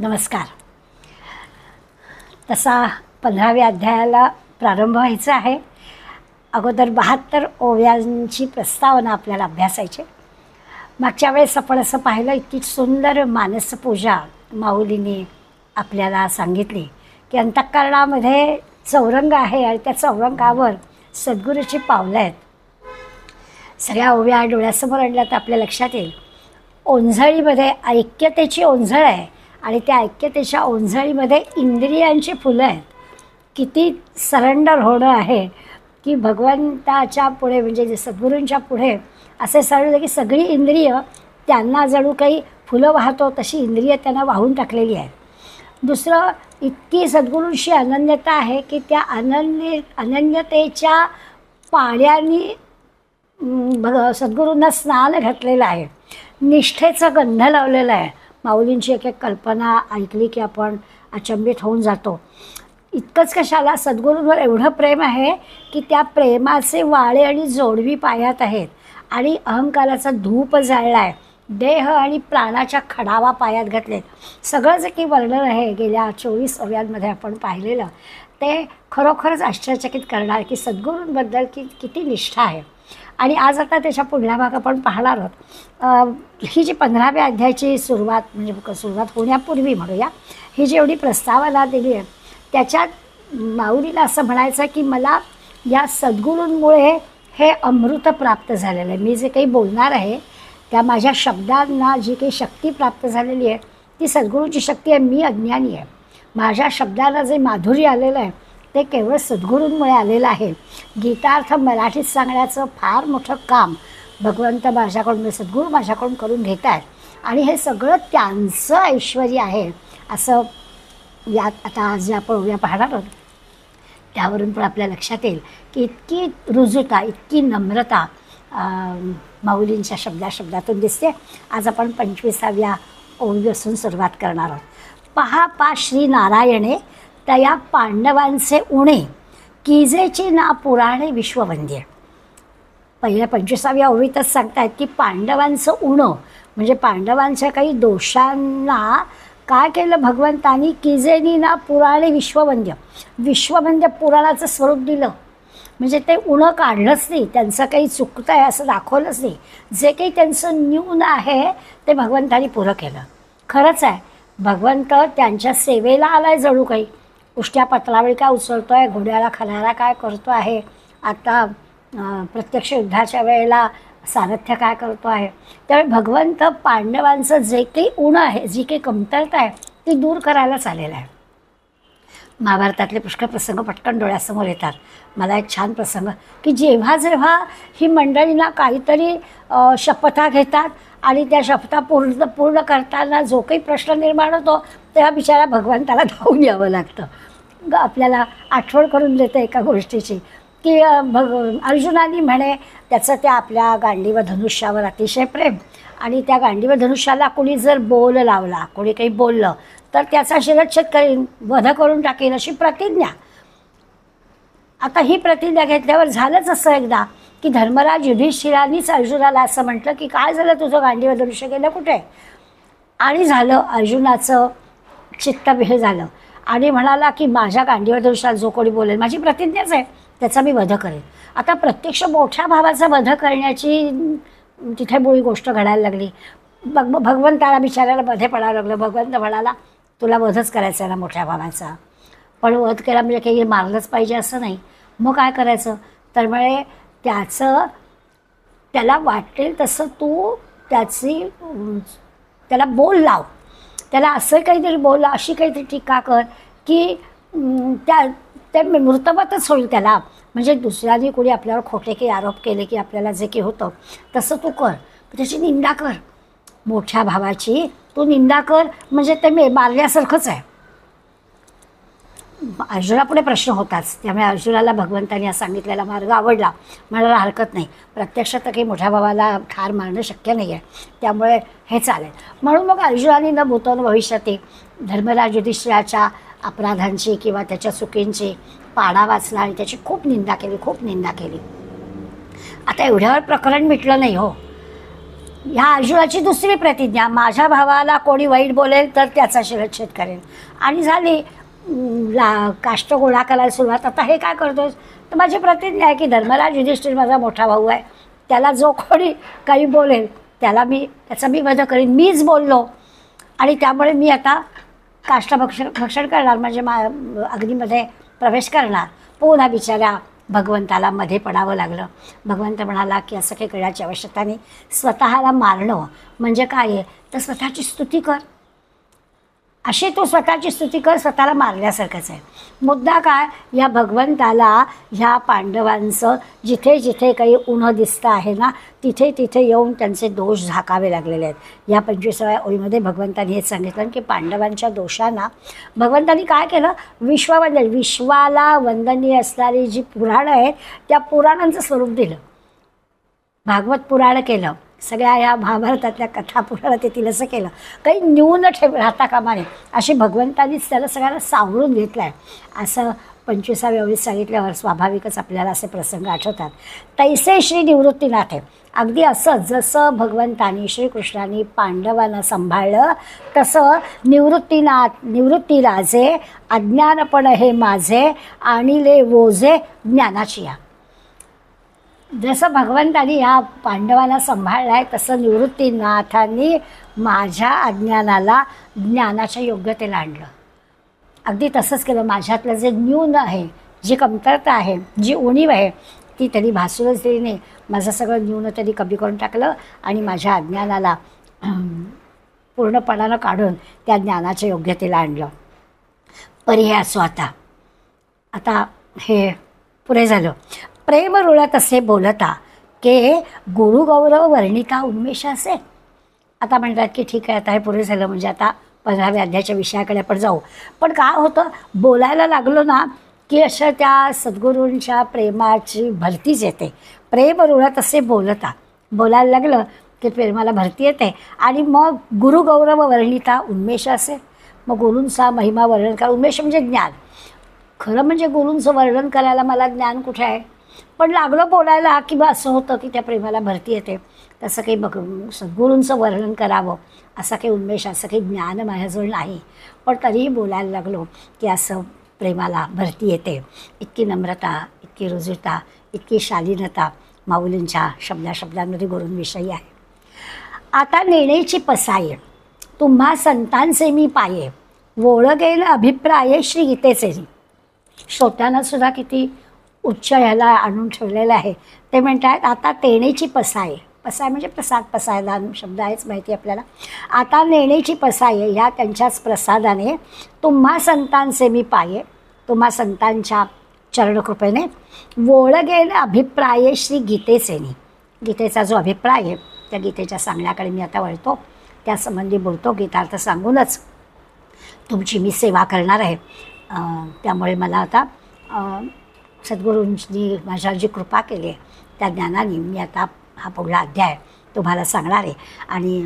नमस्कार. तसा 15व्या अध्यायाला प्रारंभ व्हायचा आहे. अगोदर 72 ओव्यांची प्रस्तावना आपल्याला अभ्यासायची. मागच्या वेळेस आपण असं पाहिलं, इतकी सुंदर मानसपूजा माऊलीने आपल्याला सांगितली की अंतःकरणामध्ये चौरंग आहे आणि त्या चौरंगावर सद्गुरूची पावलं आहेत. सगळ्या ओव्या डोळ्यासमोर आणल्या तर आपल्या लक्षात येईल, ओंजळीमध्ये ऐक्यतेची ओंजळ आहे आणि त्या ऐक्यतेच्या ओंजळीमध्ये इंद्रियांची फुलं आहेत. किती सरेंडर होणं आहे की भगवंताच्या पुढे, म्हणजे जे सद्गुरूंच्या पुढे असे सरळलं की सगळी इंद्रिय त्यांना जणू काही फुलं वाहतो तशी इंद्रिय त्यांना वाहून टाकलेली आहे. दुसरं, इतकी सद्गुरूंशी अनन्यता आहे की त्या अनन्यतेच्या पाण्याने सद्गुरूंना स्नान घातलेलं आहे. निष्ठेचा गंध लावलेला आहे. माऊलींची एक एक कल्पना ऐकली की आपण अचंबित होऊन जातो. इतकंच कशाला, सद्गुरूंवर एवढं प्रेम आहे की त्या प्रेमाचे वाळे आणि जोडवी पायात आहेत आणि अहंकाराचा धूप जाळला आहे. देह आणि प्राणाच्या खडावा पायात घातलेत. सगळं जे काही वर्णन आहे गेल्या 24 ओव्यांमध्ये आपण पाहिलेलं, ते खरोखरच आश्चर्यचकित करणार की सद्गुरूंबद्दल किती निष्ठा आहे. आणि आज आता त्याच्या पुढला भाग आपण पाहणार आहोत. ही जी 15व्या अध्यायाची सुरुवात, म्हणजे सुरुवात होण्यापूर्वी म्हणूया, ही जी एवढी प्रस्तावना दिली आहे त्याच्यात माऊलीला असं म्हणायचं की मला या सद्गुरूंमुळे हे अमृत प्राप्त झालेलं आहे. मी जे काही बोलणार आहे त्या माझ्या शब्दांना जी काही शक्ती प्राप्त झालेली आहे ती सद्गुरूंची शक्ती आहे. मी अज्ञानी आहे. माझ्या शब्दाला जे माधुर्य आलेलं आहे ते केवळ सद्गुरूंमुळे आलेलं आहे. गीतार्थ मराठीत सांगण्याचं फार मोठं काम भगवंत माझ्याकडून, सद्गुरू माझ्याकडून करून घेत आहेत आणि हे सगळं त्यांचं ऐश्वर्य आहे असं यात आता आज जे आपण उद्या पाहणार आहोत त्यावरून पण आपल्या लक्षात येईल की इतकी रुजुता, इतकी नम्रता माऊलींच्या शब्दातून दिसते. आज आपण 25व्या ओवीपासून सुरुवात करणार आहोत. पहा श्री नारायणे तया पांडवांचे उणे, कीजेची ना पुराणे विश्ववंद्य. पहिल्या 25व्या ओवीतच सांगतायत की पांडवांचं उणं म्हणजे पांडवांच्या काही दोषांना काय केलं भगवंतानी, कीजेनी ना पुराणे विश्ववंद्य. विश्ववंद्य पुराणाचं स्वरूप दिलं म्हणजे ते उणं काढलंच नाही, त्यांचं काही चुकतं आहे असं दाखवलंच नाही. जे काही त्यांचं न्यून आहे ते भगवंतानी पुरं केलं. खरंच आहे, भगवंत त्यांच्या सेवेला आलाय जणू काही. उष्ट्या पत्रावळी काय उचलतो आहे, घोड्याला खणारा काय करतो आहे, आता प्रत्यक्ष युद्धाच्या वेळेला सारथ्य काय करतो आहे. त्यामुळे भगवंत पांडवांचं जे काही उणं आहे, जी काही कमतरता आहे ती दूर करायलाच आलेलं आहे. महाभारतातले पुष्कळ प्रसंग पटकन डोळ्यासमोर येतात. मला एक छान प्रसंग की जेव्हा जेव्हा ही मंडळींना काहीतरी शपथा घेतात आणि त्या शपथा पूर्ण करताना जो काही प्रश्न निर्माण होतो तेव्हा बिचारा भगवंताला धावून यावं लागतं. आपल्याला आठवण करून देतं एका गोष्टीची की अर्जुनानी म्हणे त्याचं त्या आपल्या गांडीव धनुष्यावर अतिशय प्रेम आणि त्या गांडीव धनुष्याला कोणी जर बोल लावला, कोणी काही बोललं तर त्याचा शिरच्छेद करीन, वध करून टाकेन अशी प्रतिज्ञा. आता ही प्रतिज्ञा घेतल्यावर झालंच असं एकदा की धर्मराज युधिष्ठिरांनीच अर्जुनाला असं म्हटलं की काय झालं, तुझं गांडीव धनुष्य गेलं कुठे. आणि झालं, अर्जुनाचं चित्त विह झालं आणि म्हणाला की माझ्या गांडीव धनुष्याला जो कोणी बोलेल, माझी प्रतिज्ञाच आहे, त्याचा मी वध करेन. आता प्रत्यक्ष मोठ्या भावाचा वध करण्याची तिथे मुळी गोष्ट घडायला लागली. भगवंताला बिचारायला मध्ये पडावं लागलं. भगवंत म्हणाला तुला वधच करायचा आहे ना मोठ्या भावाचा, पण वध केला म्हणजे काही मारलंच पाहिजे असं नाही. मग काय करायचं, तर म्हणजे त्याला वाटेल तसं तू त्याला बोल लाव, त्याला असं काहीतरी बोल, अशी काहीतरी टीका कर की ते मृतवतच होईल त्याला. म्हणजे दुसऱ्याने कोणी आपल्यावर खोटे काही आरोप केले की आपल्याला जे काही होतं तसं तू कर, त्याची निंदा कर. मोठ्या भावाची तू निंदा कर म्हणजे ते मारल्यासारखंच आहे. अर्जुनापुढे प्रश्न होताच. त्यामुळे अर्जुनाला भगवंताने सांगितलेला मार्ग आवडला. म्हणायला हरकत नाही, प्रत्यक्षात काही मोठ्या भावाला ठार मारणं शक्य नाही आहे, त्यामुळे हे चालेल. म्हणून मग अर्जुनाने न भूतो न भविष्यती धर्मराज युधिष्ठिराच्या अपराधांची किंवा त्याच्या चुकींची पाडा वाचला आणि त्याची खूप निंदा केली. आता एवढ्यावर प्रकरण मिटलं नाही हो. ह्या अर्जुनाची दुसरी प्रतिज्ञा, माझ्या भावाला कोणी वाईट बोलेल तर त्याचा शिरच्छेद करेल. आणि झाली काष्ट गोळा करायला सुरुवात. आता हे काय करतोस? तर माझी प्रतिज्ञा आहे की धर्मराज युधिष्ठिर माझा मोठा भाऊ आहे, त्याला जो कोणी काही बोलेल त्याचा मी वध करीन. मीच बोललो आणि त्यामुळे मी आता काष्ट भक्षण करणार, म्हणजे अग्नीमध्ये प्रवेश करणार. पुन्हा बिचाऱ्या भगवंताला मध्ये पडावं लागलं. भगवंत म्हणाला की असं काही करण्याची आवश्यकता नाही. स्वतःला मारणं म्हणजे काय आहे? तर स्वतःची स्तुती कर. अशी तू स्वतःची स्तुती कर, स्वतःला मारल्यासारखंच आहे. मुद्दा काय? या भगवंताला ह्या पांडवांचं जिथे जिथे काही उणं दिसतं आहे ना, तिथे तिथे येऊन त्यांचे दोष झाकावे लागलेले आहेत. या 25व्या ओळीमध्ये भगवंतांनी हेच सांगितलं की पांडवांच्या दोषांना भगवंतांनी काय केलं? विश्वाला वंदनीय असणारी जी पुराणं आहेत त्या पुराणांचं स्वरूप दिलं. भागवत पुराण केलं, सगळ्या या महाभारतातल्या कथा पुराणात येतील असं केलं. काही न्यून राहता कामा नये अशी भगवंतांनीच त्याला सगळ्यांना सावरून घेतलं आहे. असं 25व्या ओळीत सांगितल्यावर स्वाभाविकच आपल्याला असे प्रसंग आठवतात. तैसे श्री निवृत्तीनाथ आहे. अगदी असं जसं भगवंतांनी श्रीकृष्णांनी पांडवांना सांभाळलं तसं निवृत्तीराजे अज्ञानपण हे माझे आणिले ओझे ज्ञानाची या. जसं भगवंतांनी ह्या पांडवांना सांभाळलं आहे तसं निवृत्तीनाथांनी माझ्या अज्ञानाला ज्ञानाच्या योग्यतेला आणलं. अगदी तसंच केलं. माझ्यातलं जे न्यून आहे, जी कमतरता आहे, जी उणीव आहे ती त्यांनी भासूनच दिली नाही. माझं सगळं न्यून त्यांनी कमी करून टाकलं आणि माझ्या अज्ञानाला पूर्णपणानं काढून त्या ज्ञानाच्या योग्यतेला आणलं. पर्याय असो. आता हे पुरे झालं. प्रेम रुळत असे बोलता के गुरुगौरव वर्णिता उन्मेषासे. आता म्हणतात की ठीक आहे, आता हे पुरे झालं, म्हणजे आता 15व्या अध्यायाच्या विषयाकडे आपण जाऊ. पण काय होतं, बोलायला लागलो ना की अशा त्या सद्गुरूंच्या प्रेमाची भरतीच येते. प्रेम रुळत असे बोलता, बोलायला लागलं की प्रेमाला भरती येते. आणि मग गुरुगौरव वर्णिता उन्मेषासे, मग गुरूंचा महिमा वर्णन करा. उन्मेष म्हणजे ज्ञान. खरं म्हणजे गुरूंचं वर्णन करायला मला ज्ञान कुठे आहे, पण लागलं बोलायला की बा असं होतं की त्या प्रेमाला भरती येते. तसं काही सद्गुरूंचं वर्णन करावं असा काही उन्मेष, असं काही ज्ञान माझ्याजवळ नाही, पण तरीही बोलायला लागलो की असं प्रेमाला भरती येते. इतकी नम्रता, इतकी रुजुता, इतकी शालीनता माऊलींच्या शब्दांमध्ये गुरूंविषयी आहे. आता नेण्याची पसाये तुम्हा संतांचे मी पाये, वोळगेल अभिप्राये श्री गीतेचे. श्रोत्यांना सुद्धा किती उच्च ह्याला आणून ठेवलेलं आहे. ते म्हणतात आता तेणेची पसाये. पसाय म्हणजे प्रसाद, पसायदान शब्द आहेच माहिती आपल्याला. आता नेण्याची पसाये ह्या त्यांच्याच प्रसादाने तुम्हा संतांचे मी पाये, तुम्हा संतांच्या चरणकृपेने वोळगेल अभिप्राये श्री गीतेचेनी. गीतेचा जो अभिप्राय आहे त्या गीतेच्या सांगण्याकडे मी आता वळतो. त्यासंबंधी बोलतो. गीतार्थ सांगूनच तुमची मी सेवा करणार आहे. त्यामुळे मला आता सद्गुरूंनी माझ्यावर जी कृपा केली आहे त्या ज्ञानाने मी आता हा पुढला अध्याय तुम्हाला सांगणार आहे. आणि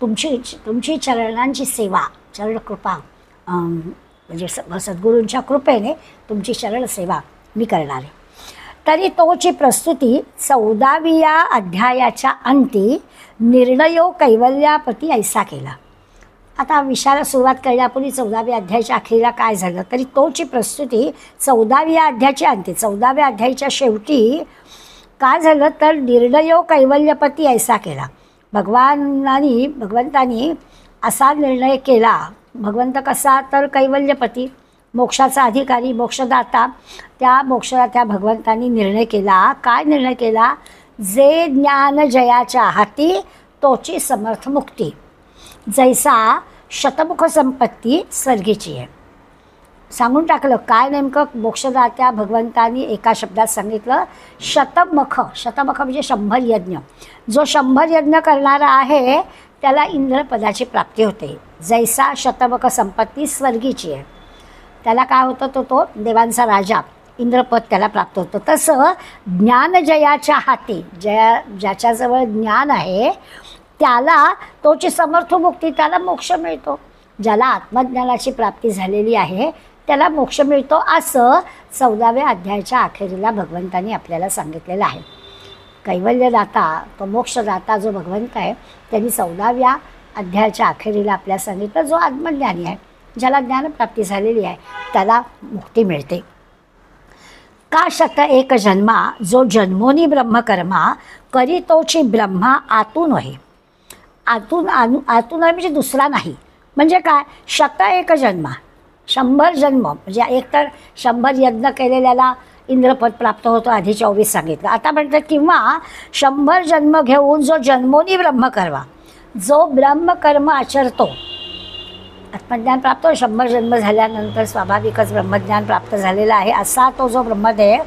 तुमची चरणांची सेवा, चरणकृपा म्हणजे सद्गुरूंच्या कृपेने तुमची चरण सेवा मी करणार आहे. तरी तोची प्रस्तुती 14व्या अध्यायाच्या अंती निर्णयो कैवल्यापती ऐसा केला. आता विषयाला सुरुवात करण्यापूर्वी 14व्या अध्यायाच्या अखेरीला काय झालं, तरी तोची प्रस्तुती 14व्या अध्यायाच्या अंती, 14व्या अध्यायाच्या शेवटी काय झालं तर निर्णयो कैवल्यपती ऐसा केला. भगवंतानी असा निर्णय केला. भगवंत कसा तर कैवल्यपती, मोक्षाचा अधिकारी, मोक्षदाता. त्या मोक्षदात्या भगवंतानी निर्णय केला. काय निर्णय केला? जे ज्ञान जयाच्या हाती तोची समर्थ मुक्ती, जैसा शतमुख संपत्ती स्वर्गीची आहे. सांगून टाकलं काय नेमकं मोक्षदात्या भगवंतानी एका शब्दात सांगितलं. शतमुख म्हणजे 100 यज्ञ. जो 100 यज्ञ करणारा आहे त्याला इंद्रपदाची प्राप्ती होते. जैसा शतमुख संपत्ती स्वर्गीची आहे, त्याला काय होतं तो देवांचा राजा इंद्रपद त्याला प्राप्त होतं. तसं ज्ञानजयाच्या हाती, ज्याच्याजवळ ज्ञान आहे त्याला तोची समर्थ मुक्ती, त्याला मोक्ष मिळतो. ज्याला आत्मज्ञानाची प्राप्ती झालेली आहे त्याला मोक्ष मिळतो, असं 14व्या अध्यायाच्या अखेरीला भगवंतांनी आपल्याला सांगितलेलं आहे. कैवल्यदाता, तो मोक्षदाता जो भगवंत आहे, त्यांनी 14व्या अध्यायाच्या अखेरीला आपल्या सांगितलं, जो आत्मज्ञानी आहे, ज्याला ज्ञानप्राप्ती झालेली आहे, त्याला मुक्ती मिळते. का शत एक जन्मा, जो जन्मोनी ब्रह्मकर्मा, करी तोची ब्रह्मा आतून आहे. आतून आतून आहे म्हणजे दुसरा नाही. म्हणजे काय, शत एक जन्मा, 100 जन्म, म्हणजे एक तर 100 यज्ञ केलेल्याला इंद्रपद प्राप्त होतो, आधी 24 सांगितलं. आता म्हणतात किंवा 100 जन्म घेऊन जो जन्मोनी ब्रह्मकर्मा, जो ब्रह्मकर्म आचरतो, आत्मज्ञान प्राप्त 100 जन्म झाल्यानंतर स्वाभाविकच ब्रह्मज्ञान प्राप्त झालेला आहे, असा तो जो ब्रह्मदेव,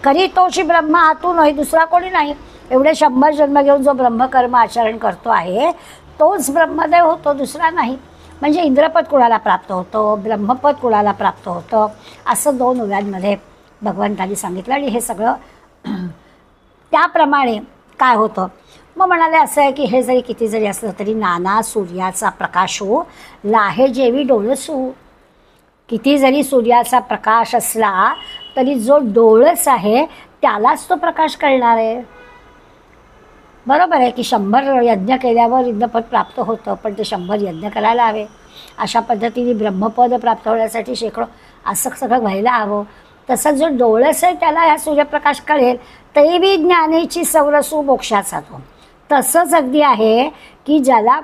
करी तोची ब्रह्मा आतून आहे, दुसरा कोणी नाही. एवढे 100 जन्म घेऊन जो ब्रह्मकर्म आचरण करतो आहे, तोच ब्रह्मदेव होतो, दुसरा नाही. म्हणजे इंद्रपद कुणाला प्राप्त होतं, ब्रह्मपद कुणाला प्राप्त होतं, असं 2 ओव्यांमध्ये भगवंतांनी सांगितलं. आणि हे सगळं त्याप्रमाणे काय होतं, मग म्हणाले असं आहे की हे जरी किती जरी असलं तरी नाना सूर्याचा प्रकाश हो, लाहे जेवी डोळसू. किती जरी सूर्याचा प्रकाश असला तरी जो डोळस आहे त्यालाच तो प्रकाश कळणार आहे. बरोबर आहे की 100 यज्ञ केल्यावर इंद्रपद प्राप्त होतं, पण ते 100 यज्ञ करायला हवे. अशा पद्धतीने ब्रह्मपद प्राप्त होण्यासाठी शेकडो असं सगळं व्हायला हवं. तसं जो डोळस आहे त्याला ह्या सूर्यप्रकाश कळेल, तैवी ज्ञानेची सौरसू मोक्षाचा तो. तसंच अगदी आहे की ज्याला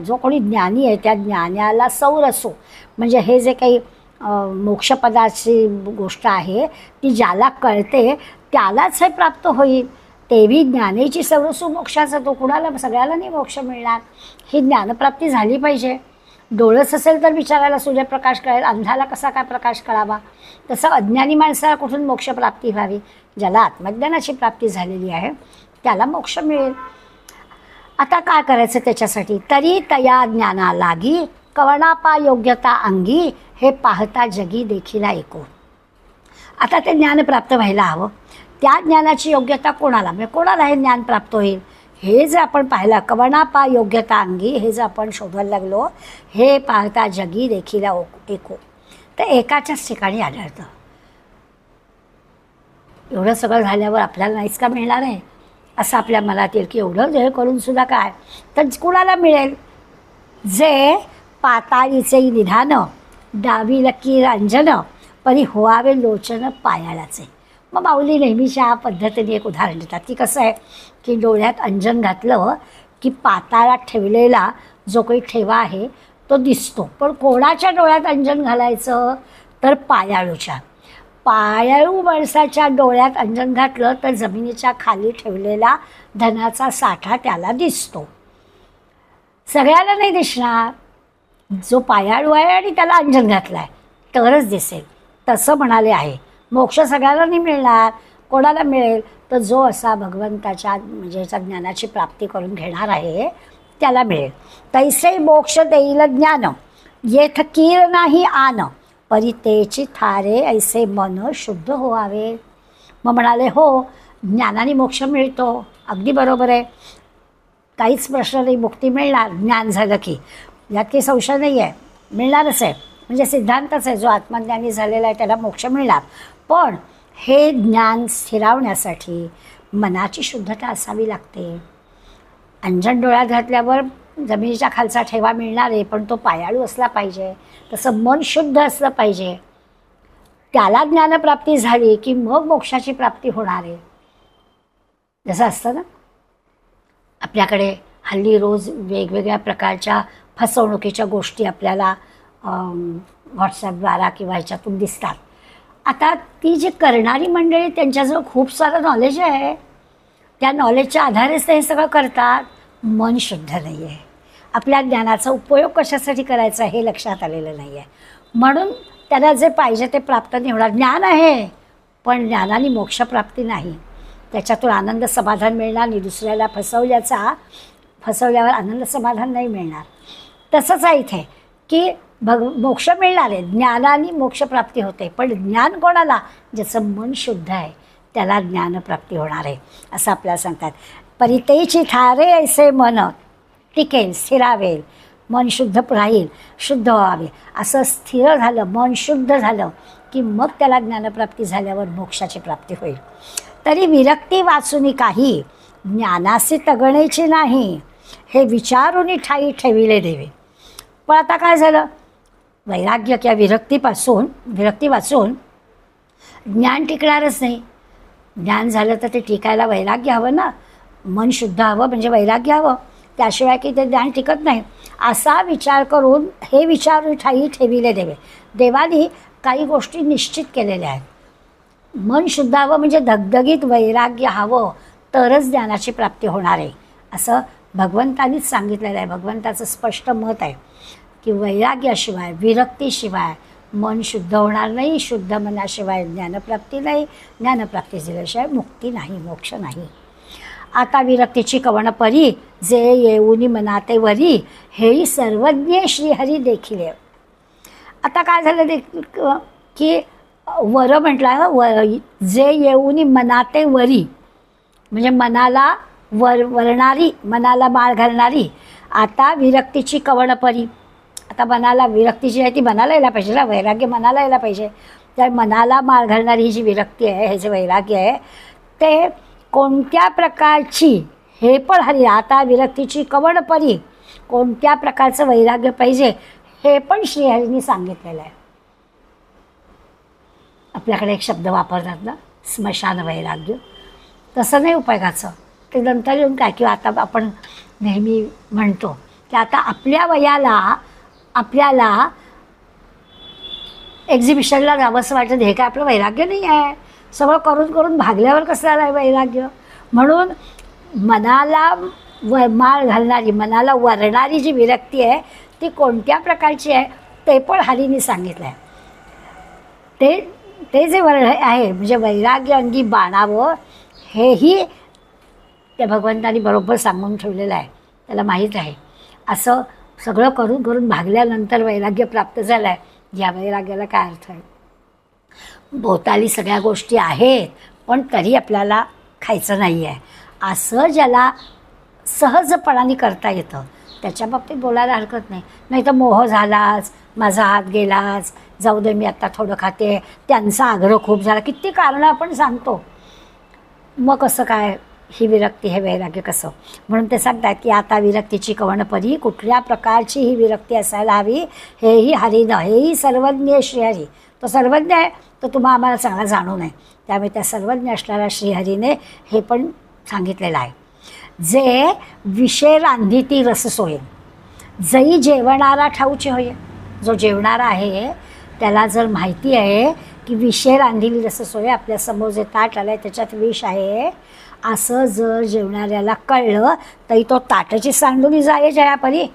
जो कोणी ज्ञानी आहे त्या ज्ञानाला सौरसू, म्हणजे हे जे काही मोक्षपदाची गोष्ट आहे ती ज्याला कळते त्यालाच हे प्राप्त होईल. तेवी ज्ञानेची सौरसू मोक्षाचा तो. कुणाला, सगळ्याला नाही मोक्ष मिळणार. ही ज्ञानप्राप्ती झाली पाहिजे. डोळस असेल तर विचारायला सूर्यप्रकाश कळेल, अंधाला कसा काय प्रकाश कळावा. तसं अज्ञानी माणसाला कुठून मोक्षप्राप्ती व्हावी. ज्याला आत्मज्ञानाची प्राप्ती झालेली आहे त्याला मोक्ष मिळेल. आता काय करायचं त्याच्यासाठी, तरी तया ज्ञाना लागी कवणापा योग्यता अंगी, हे पाहता जगी देखील ऐकू. आता ते ज्ञान प्राप्त व्हायला हवं. त्या ज्ञानाची योग्यता कोणाला, म्हणजे कोणाला हे ज्ञान प्राप्त होईल, हे जे आपण पाहिलं, कवणापा योग्यता अंगी, हे जे आपण शोधायला लागलो, हे पाहता जगी देखील ऐकू, तर एकाच्याच ठिकाणी आढळतं. एवढं सगळं झाल्यावर आपल्याला नाहीच का मिळणार आहे असं आपल्या मनात येईल की एवढं हे करून सुद्धा काय, तर कुणाला मिळेल, जे पाताळीचे निधान, डावी लकी रांजन, परी होवावे लोचन पायाळाचे. मग माऊली नेहमीच्या पद्धतीने एक उदाहरण देतात की कसं आहे की डोळ्यात अंजन घातलं की पाताळात ठेवलेला जो काही ठेवा आहे तो दिसतो. पण कोणाच्या डोळ्यात अंजन घालायचं, तर पायाळूच्या. पायाळू माणसाच्या डोळ्यात अंजन घातलं तर जमिनीच्या खाली ठेवलेला धनाचा साठा त्याला दिसतो. सगळ्याला नाही दिसणार. जो पायाळू आहे आणि त्याला अंजन घातलं आहे तरच दिसेल. तसं म्हणाले आहे. मोक्ष सगळ्याला नाही मिळणार. कोणाला मिळेल, तर जो असा भगवंताच्या म्हणजे ज्ञानाची प्राप्ती करून घेणार आहे त्याला मिळेल. तैसे मोक्ष देईल ज्ञान, येथ कीर नाही आन, परितेची थारे ऐसे मन शुद्ध व्हावे. मग म्हणाले हो, ज्ञानाने मोक्ष मिळतो. अगदी बरोबर आहे, काहीच प्रश्न नाही, मुक्ती मिळणार ज्ञान झालं की. यात काही संशय नाही आहे, मिळणारच आहे. म्हणजे सिद्धांतच आहे, जो आत्मज्ञानी झालेला आहे त्याला मोक्ष मिळणार. पण हे ज्ञान स्थिरावण्यासाठी मनाची शुद्धता असावी लागते. अंजन डोळ्यात घातल्यावर जमिनीच्या खालचा ठेवा मिळणार आहे, पण तो पायाळू असला पाहिजे. तसं मन शुद्ध असलं पाहिजे. त्याला ज्ञानप्राप्ती झाली की मग मोक्षाची प्राप्ती होणार आहे. जसं असतं ना, आपल्याकडे हल्ली रोज वेगवेगळ्या प्रकारच्या फसवणुकीच्या गोष्टी आपल्याला व्हॉट्सॲपद्वारा किंवा ह्याच्यातून दिसतात. आता ती जी करणारी मंडळी त्यांच्याजवळ खूप सारं नॉलेज आहे, त्या नॉलेजच्या आधारेच ते हे सगळं करतात. मन शुद्ध नाही आहे. आपल्या ज्ञानाचा उपयोग कशासाठी करायचा हे लक्षात आलेलं नाही आहे. म्हणून त्याला जे पाहिजे ते प्राप्त नाही होणार. ज्ञान आहे पण ज्ञानाने मोक्षप्राप्ती नाही. त्याच्यातून आनंद समाधान मिळणार नाही. दुसऱ्याला फसवल्यावर आनंद समाधान नाही मिळणार. तसंच आहे इथे की मोक्ष मिळणार आहे, ज्ञानाने मोक्षप्राप्ती होते. पण ज्ञान कोणाला, ज्याचं मन शुद्ध आहे त्याला ज्ञानप्राप्ती होणार आहे असं आपल्याला सांगतात. परितेची थारे ऐसे मन टिकेल, स्थिरावेल, मन शुद्ध राहील, शुद्ध व्हावे. असं स्थिर झालं, मन शुद्ध झालं की मग त्याला ज्ञानप्राप्ती झाल्यावर मोक्षाची प्राप्ती होईल. तरी विरक्ती वाचुनी काही, ज्ञानासी तगणेची नाही, हे विचारुनी ठाई ठेविले देवे. पण आता काय झालं, वैराग्य किंवा विरक्ती वाचून ज्ञान टिकणारच नाही. ज्ञान झालं तर ते टिकायला वैराग्य हवं ना, मन शुद्ध हवं म्हणजे वैराग्य हवं, त्याशिवाय की ते ज्ञान टिकत नाही. असा विचार करून हे विचार ठाई ठेविले देवे. देवानी काही गोष्टी निश्चित केलेल्या आहेत. मन शुद्ध हवं म्हणजे धगधगीत वैराग्य हवं तरच ज्ञानाची प्राप्ती होणार आहे, असं भगवंतानीच सांगितलेलं आहे. भगवंताचं स्पष्ट मत आहे की वैराग्याशिवाय, विरक्तीशिवाय मन शुद्ध होणार नाही. शुद्ध मनाशिवाय ज्ञानप्राप्ती नाही. ज्ञानप्राप्ती झाल्याशिवाय मुक्ती नाही, मोक्ष नाही. आता विरक्तीची कवण परी, जे येऊनी मनाते वरी, हेही सर्वज्ञ श्रीहरी देखील. आता काय झालं की वर म्हटलं ना, जे येऊनी मनाते वरी म्हणजे मनाला वरणारी, मनाला माळ घालणारी. आता विरक्तीची कवण परी, आता मनाला विरक्तीची आहे ती मनाला यायला पाहिजे ना, वैराग्य मनाला यायला पाहिजे. त्या मनाला माळ घालणारी ही जी विरक्ती आहे, हे जे वैराग्य आहे ते कोणत्या प्रकारची, हे पण हरी. आता विरक्तीची कवण परी, कोणत्या प्रकारचं वैराग्य पाहिजे हे पण श्रीहरींनी सांगितलेलं आहे. आपल्याकडे एक शब्द वापरतात ना, स्मशान वैराग्य, तसं नाही उपयोगाचं. ते नंतर येऊन काय, किंवा आता आपण नेहमी म्हणतो की आता आपल्या वयाला आपल्याला एक्झिबिशनला जावंसं वाटतं, हे काय आपलं वैराग्य नाही आहे. सगळं करून करून भागल्यावर कसं आलं आहे वैराग्य. म्हणून मनाला माळ घालणारी, मनाला वरणारी जी विरक्ती आहे ती कोणत्या प्रकारची आहे ते पण हरींनी सांगितलं आहे. ते जे आहे म्हणजे वैराग्य अंगी बाणावं, हेही त्या भगवंतानी बरोबर सांगून ठेवलेलं आहे. त्याला माहीत आहे असं सगळं करून करून भागल्यानंतर वैराग्य प्राप्त झालं आहे. या वैराग्याला काय अर्थ आहे. भोवताली सगळ्या गोष्टी आहेत पण तरी आपल्याला खायचं नाही आहे, असं ज्याला सहजपणाने करता येतं त्याच्या बाबतीत बोलायला हरकत नाही. नाही तर मोह झालाच, माझा हात गेलाच, जाऊ दे मी आत्ता थोडं खाते, त्यांचा आग्रह खूप झाला, किती कारणं आपण सांगतो. मग कसं काय ही विरक्ती, हे वैराग्य कसं. म्हणून ते सांगतात की आता विरक्तीची कवण परी, कुठल्या प्रकारची ही विरक्ती असायला हवी, हेही हरीनं, हेही सर्वज्ञ श्रीहरी. तो सर्वज्ञ आहे, तो तुम्हा आम्हाला चांगला जाणू नये. त्यामुळे त्या सर्वज्ञ असणाऱ्या श्रीहरीने हे पण सांगितलेलं आहे. जे विषय रांधिती रस सोये, जई जेवणारा ठाऊचे होय. जो जेवणारा आहे त्याला जर माहिती आहे की विषय रांधिली रस सोये, आपल्यासमोर जे ताट आलं आहे त्याच्यात विष आहे, असं जर जेवणाऱ्याला कळलं तरी तो ताटाची सांडुली जाये जयापरी,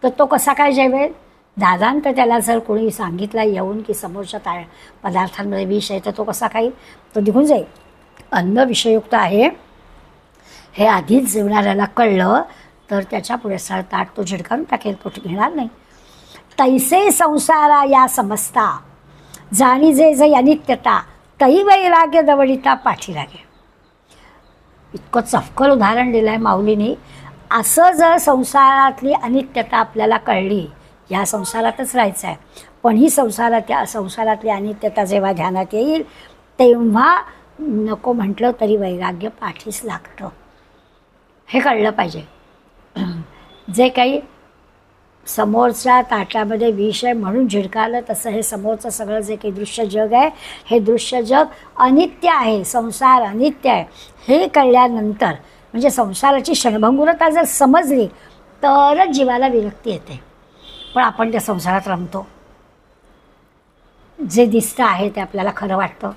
तर तो कसा काय जेवेल. दादांत त्याला जर कोणी सांगितलं येऊन की समोरच्या पदार्थांमध्ये विष आहे तर तो कसा खाईल, तो निघून जाईल. अन्न विषयुक्त आहे हे आधीच जेवणाऱ्याला कळलं तर त्याच्या पुढे ताट तो झिडकारून टाकेल, तो घेणार नाही. तैसे संसारा या समजता, जाणी जे जे अनित्यता, तई वैराग्य दवडिता पाठी लागे. इतकं चफकल उदाहरण दिलं आहे माऊलींनी. असं जर संसारातली अनित्यता आपल्याला कळली, या संसारातच राहायचं आहे, पण ही संसारातली अनित्यता जेव्हा ध्यानात येईल तेव्हा नको म्हटलं तरी वैराग्य पाठीस लागतं, हे कळलं पाहिजे. जे काही समोरच्या ताटामध्ये विष आहे म्हणून झिडकालं, तसं हे समोरचं सगळं जे काही दृश्य जग आहे हे दृश्य जग अनित्य आहे, संसार अनित्य आहे, हे कळल्यानंतर म्हणजे संसाराची क्षणभंगुरता जर समजली तरच जीवाला विरक्ती येते. पण आपण त्या संसारात रमतो, जे दिसतं आहे ते आपल्याला खरं वाटतं,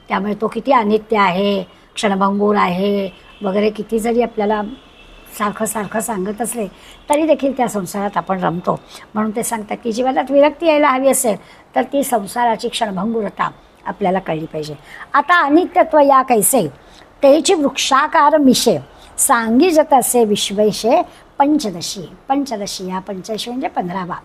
त्यामुळे तो किती अनित्य आहे, क्षणभंगूर आहे वगैरे किती जरी आपल्याला सारखं सारखं सांगत असले तरी देखील त्या संसारात आपण रमतो. म्हणून ते सांगतात की जीवनात विरक्ती यायला हवी असेल तर ती संसाराची क्षणभंगुरता आपल्याला कळली पाहिजे. आता अनित्यत्व या कैसे, तेची वृक्षाकार मिशे, सांगी जत असे विश्वैशे पंचदशी. पंचदशी या पंचदशी म्हणजे 15वा.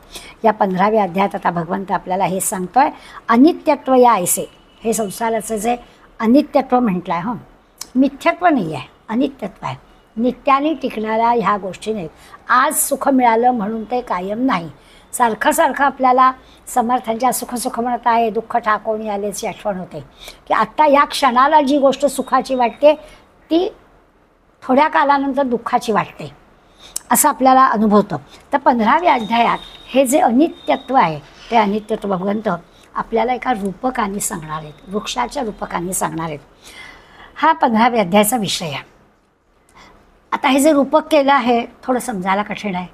या 15व्या अध्यायात आता भगवंत आपल्याला हे सांगतोय, अनित्यत्व या ऐसे. हे संसाराचं जे अनित्यत्व म्हटलं आहे, मिथ्यत्व नाही आहे, अनित्यत्व आहे. नित्याने टिकणाऱ्या ह्या गोष्टी नाहीत. आज सुख मिळालं म्हणून ते कायम नाही. सारखं सारखं आपल्याला समर्थांच्या सुख म्हणत आहे, दुःख ठाकोणी आल्याची आठवण होते की आत्ता या क्षणाला जी गोष्ट सुखाची वाटते ती थोड्या कालानंतर दुःखाची वाटते, असं आपल्याला अनुभवतं. तर 15व्या अध्यायात हे जे अनित्यत्व आहे ते अनित्यत्व भगवंत आपल्याला एका रूपकाने सांगणार आहेत, वृक्षाच्या रूपकाने सांगणार आहेत. हा 15व्या अध्यायाचा विषय आहे. आता हे जे रूपक केलं आहे थोडं समजायला कठीण आहे.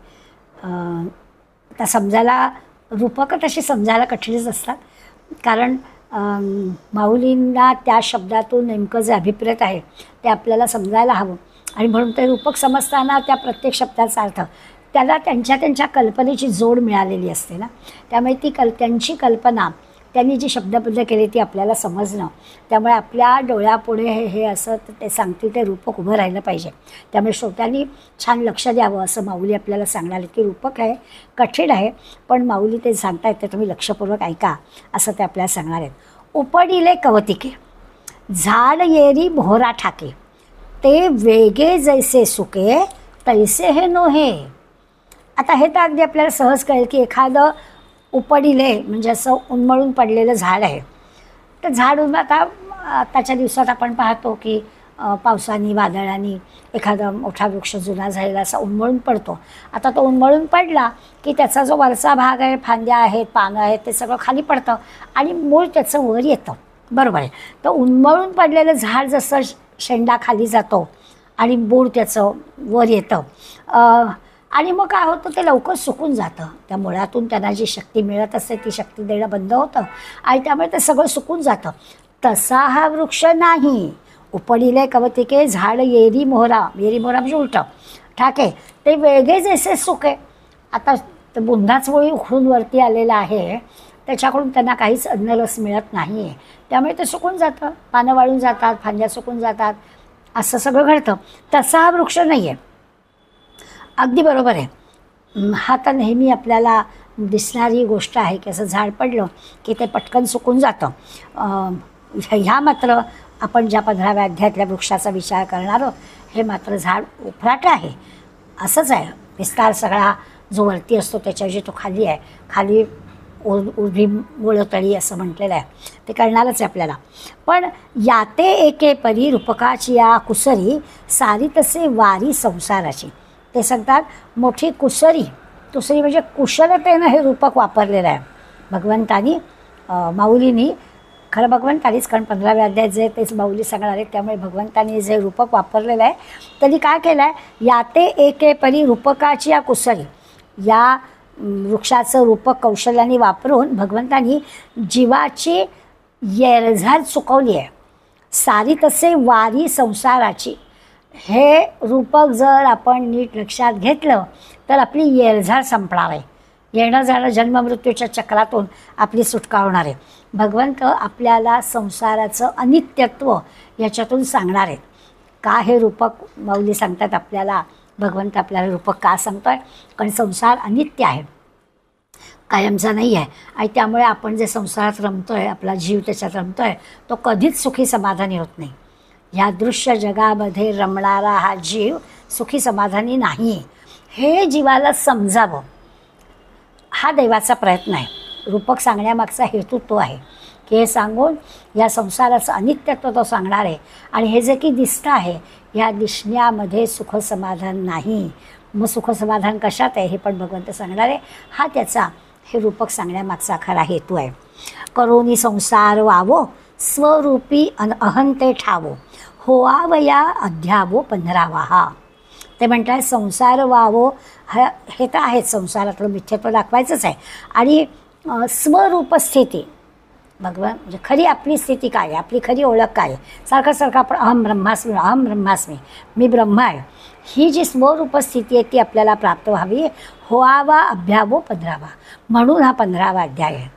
आता समजायला रूपक तशी समजायला कठीणच असतात, कारण माऊलींना त्या शब्दातून नेमकं जे अभिप्रेत आहे ते आपल्याला समजायला हवं. आणि म्हणून ते रूपक समजताना त्या प्रत्येक शब्दाचा अर्थ त्याला त्यांच्या कल्पनेची जोड मिळालेली असते ना. त्यामुळे ती त्यांची कल्पना त्यांनी जी शब्दबद्ध केली ती आपल्याला समजणं, त्यामुळे आपल्या डोळ्यापुढे हे असं ते सांगतील ते रूपक उभं राहिलं पाहिजे. त्यामुळे श्रोत्यांनी छान लक्ष द्यावं असं माऊली आपल्याला सांगणार की रूपक आहे, कठीण आहे, पण माऊली ते सांगतायत ते तुम्ही लक्षपूर्वक ऐका असं ते आपल्याला सांगणार आहेत. उपडिले कवतिके झाड येरी मोहरा ठाके, ते वेगे जैसे सुके तैसे हे नोहे. आता हे तर अगदी आपल्याला सहज कळेल की एखादं उपडिले म्हणजे असं उन्मळून पडलेलं झाड आहे. तर झाड आताच्या दिवसात आपण पाहतो की पावसाने वादळाने एखादा मोठा वृक्ष जुना झालेला असा उन्मळून पडतो. आता तो उन्मळून पडला की त्याचा जो वरचा भाग आहे, फांद्या आहेत, पानं आहेत, ते सगळं खाली पडतं आणि मूळ त्याचं वर येतं. बरोबर आहे. तर उन्मळून पडलेलं झाड जसं शेंडा खाली जातो आणि मूळ त्याचं वर येतं आणि मग काय होतं ते लवकर सुकून जातं. त्या मुळातून त्यांना जी शक्ती मिळत असते ती शक्ती देणं बंद होतं आणि त्यामुळे ते सगळं सुकून जातं. तसा हा वृक्ष नाही. उपडिले कवतिके झाड येरी मोहरा म्हणजे उलटं ठाके, ते वेगळे जैसे सुके. आता बुंदाच मुळी उखळून वरती आलेला आहे, त्याच्याकडून त्यांना काहीच अन्नरस मिळत नाही आहे, त्यामुळे ते सुकून जातं, पानं वाळून जातात, फांद्या सुकून जातात, असं सगळं घडतं. तसा हा वृक्ष नाही आहे. अगदी बरोबर आहे. हा तर नेहमी आपल्याला दिसणारी गोष्ट आहे की असं झाड पडलं की ते पटकन सुकून जातं. ह्या मात्र आपण ज्या 15व्या अध्यायातल्या वृक्षाचा विचार करणार आहोत हे मात्र झाड उफराट आहे. असंच आहे. विस्तार सगळा जो वरती असतो त्याच्याऐवजी तो खाली आहे. खाली उभी मुळतळी असं म्हटलेलं आहे, ते कळणारच आहे आपल्याला. पण याते एके परी रूपकाची या कुसरी सारी तसे वारी संसाराची. ते सांगतात मोठी कुसरी म्हणजे कुशलतेनं हे रूपक वापरलेलं आहे भगवंतानी, माऊलीनी. खरं भगवंतानीच, कारण 15व्या अध्यायात जे तेच माऊली सांगणार आहेत, त्यामुळे भगवंतानी जे रूपक वापरलेलं आहे त्यांनी काय केलं आहे, याते एके परी रूपकाची या कुसरी, या वृक्षाचं रूपक कौशल्याने वापरून भगवंतानी जीवाची येरझार चुकवली आहे. सारी तसे वारी संसाराची. हे रूपक जर आपण नीट लक्षात घेतलं तर आपली येरझार संपणार आहे. येणं जाणं जन्ममृत्यूच्या चक्रातून आपली सुटका होणार आहे. भगवंत आपल्याला संसाराचं अनित्यत्व याच्यातून सांगणार आहेत. का हे रूपक माऊली सांगतात आपल्याला, भगवंत आपल्याला रूपक का सांगतो आहे, कारण संसार अनित्य आहे, कायमचा नाही आहे. आणि त्यामुळे आपण जे संसारात रमतो आहे, आपला जीव त्याच्यात रमतो आहे, तो कधीच सुखी समाधानी होत नाही. ह्या दृश्य जगामध्ये रमणारा हा जीव सुखी समाधानी नाही, हे जीवाला समजावं हा देवाचा प्रयत्न आहे. रूपक सांगण्यामागचा हेतू तो आहे की हे सांगून या संसाराचं अनित्यत्व तो सांगणार आहे. आणि हे जे की दिसतं आहे या दिसण्यामध्ये सुखसमाधान नाही, मग सुखसमाधान कशात आहे हे पण भगवंत सांगणार आहे. हा त्याचा हे रूपक सांगण्यामागचा खरा हेतू आहे. करोनी संसार वावो स्वरूपी अहंते ठावो, होवावया अध्यावो 15वा. हा ते म्हणतात संसार वावो, हे तर आहेच, संसारातलं मिथ्यत्व दाखवायचंच आहे. आणि स्वरूप स्थिती भगवान म्हणजे खरी आपली स्थिती काय आहे, आपली खरी ओळख काय आहे. सारखं आपण अहम ब्रह्मास्मी, मी ब्रह्म आहे, ही जी स्वरूप स्थिती आहे ती आपल्याला प्राप्त व्हावी. होवावा अभ्यावो 15वा, म्हणून हा 15वा अध्याय आहे.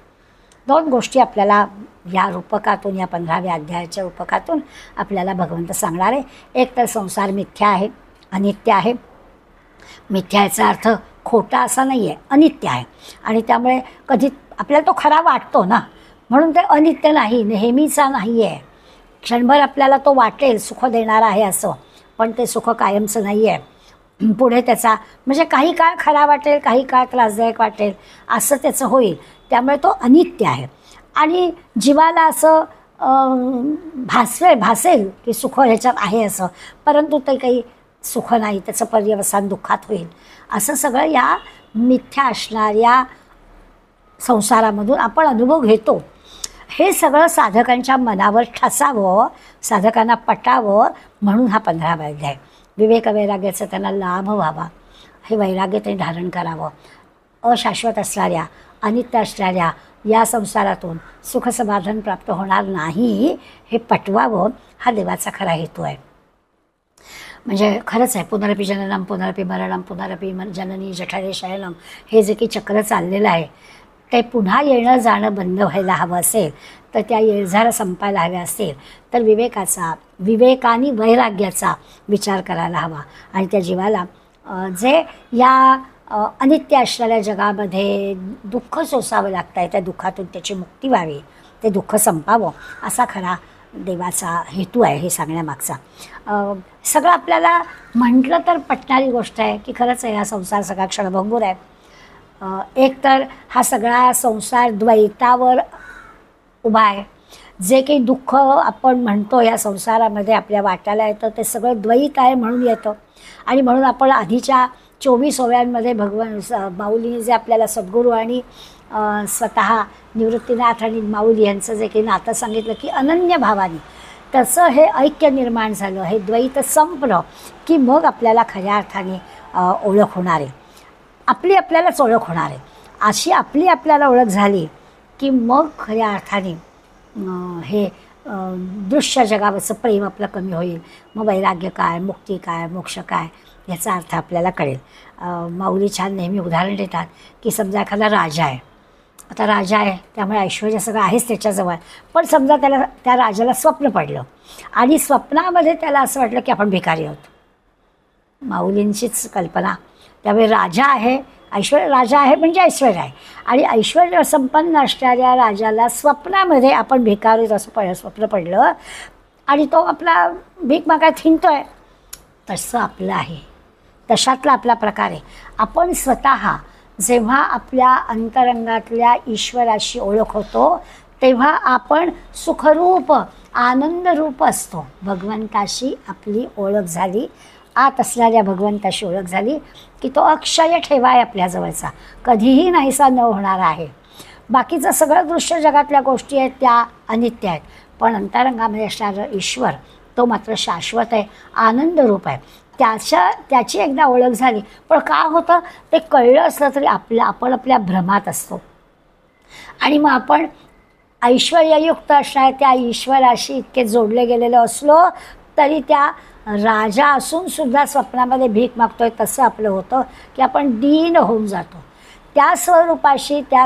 दोन गोष्टी आपल्याला या रूपकातून, या 15व्या अध्यायाच्या रूपकातून आपल्याला भगवंत सांगणार आहे. एक तर संसार मिथ्या आहे, अनित्य आहे. मिथ्या याचा अर्थ खोटा असा नाही आहे, अनित्य आहे. आणि त्यामुळे कधी आपल्याला तो खरा वाटतो ना, म्हणून ते अनित्य नाही, नेहमीचा नाही आहे. क्षणभर आपल्याला तो वाटेल सुख देणारा आहे असं, पण ते सुख कायमचं नाही आहे. पुढे त्याचा म्हणजे काही काळ खरा वाटेल, काही काळ त्रासदायक वाटेल, असं त्याचं होईल. त्यामुळे तो अनित्य आहे. आणि जीवाला असं भासेल की सुख ह्याच्यात आहे असं, परंतु ते काही सुख नाही, त्याचं पर्यवसान दुःखात होईल. असं सगळं या मिथ्या असणाऱ्या संसारामधून आपण अनुभव घेतो. हे सगळं साधकांच्या मनावर ठसावं, साधकांना पटावं म्हणून हा 15वा अध्याय. विवेक वैराग्याचा त्यांना लाभ व्हावा, हे वैराग्य त्यांनी धारण करावं. अशाश्वत असणाऱ्या, अनित्य असणाऱ्या या संसारातून सुखसमाधान प्राप्त होणार नाही हे पटवावं, हा देवाचा खरा हेतू आहे. म्हणजे खरंच आहे, पुनरपि जननम पुनरपि मरणम पुनरपि जननी जठरे शयनम, हे जे काही चक्र चाललेलं आहे ते पुन्हा येणं जाणं बंद व्हायला हवं असेल, तर त्या येळझारा संपायला हव्या असेल, तर विवेकाने वैराग्याचा विचार करायला हवा. आणि त्या जीवाला जे या अनित्य असलेल्या जगामध्ये दुःख सोसावं लागतं आहे, त्या दुःखातून त्याची मुक्ती व्हावी, ते दुःख संपावं, असा खरा देवाचा हेतू आहे हे सांगण्यामागचा. सगळं आपल्याला म्हटलं तर पटणारी गोष्ट आहे की खरंच आहे, हा संसार सगळा क्षणभंगूर आहे. एक तर हा सगळा संसार द्वैतावर उभा आहे. जे काही दुःख आपण म्हणतो या संसारामध्ये आपल्या वाट्याला येतं ते सगळं द्वैत आहे म्हणून येतं. आणि म्हणून आपण आधीच्या 24 ओव्यांमध्ये माऊलीने जे आपल्याला सद्गुरू आणि स्वतः निवृत्तीनाथ आणि माऊली यांचं जे काही नातं सांगितलं की अनन्य भावाने, तसं हे ऐक्य निर्माण झालं, हे द्वैत संपलं की मग आपल्याला खऱ्या अर्थाने ओळख होणार आहे, आपल्यालाच ओळख होणार आहे. अशी आपल्याला ओळख झाली की मग खऱ्या अर्थाने हे दृश्य जगावरचं प्रेम आपलं कमी होईल. मग वैराग्य काय, मुक्ती काय, मोक्ष काय याचा अर्थ आपल्याला कळेल. माऊली छान नेहमी उदाहरण देतात की समजा एखादा राजा आहे. आता राजा आहे त्यामुळे ऐश्वर्य सगळं आहेच त्याच्याजवळ, पण समजा त्या राजाला स्वप्न पडलं आणि स्वप्नामध्ये त्याला असं वाटलं की आपण भिकारी आहोत. माऊलींचीच कल्पना. त्यामुळे राजा आहे, राजा आहे म्हणजे ऐश्वर्य आहे, आणि ऐश्वर्य संपन्न असणाऱ्या राजाला स्वप्नामध्ये आपण भिकारी असं स्वप्न पडलं आणि तो आपला भीक मागायला थिंडतोय. तसं आपलं आहे, तशातला आपला प्रकार आहे. आपण स्वतः जेव्हा आपल्या अंतरंगातल्या ईश्वराशी ओळख होतो तेव्हा आपण सुखरूप आनंदरूप असतो. भगवंताशी आपली ओळख झाली, आत असणाऱ्या भगवंताशी ओळख झाली की तो अक्षय ठेवा आहे आपल्याजवळचा, कधीही नाहीसा न होणार आहे. बाकीचं सगळं दृश्य जगातल्या गोष्टी आहेत त्या अनित्य आहेत, पण अंतरंगामध्ये असणारं ईश्वर तो मात्र शाश्वत आहे, आनंदरूप आहे. त्याची एकदा ओळख झाली, पण का होतं ते कळलं असलं तरी आपण आपल्या भ्रमात असतो. आणि मग आपण ऐश्वर्ययुक्त असणाऱ्या त्या ईश्वराशी इतके जोडले गेलेलो असलो तरी त्या राजा असून सुद्धा स्वप्नामध्ये भीक मागतोय तसं आपलं होतं की आपण दीन होऊन जातो. त्या स्वरूपाशी, त्या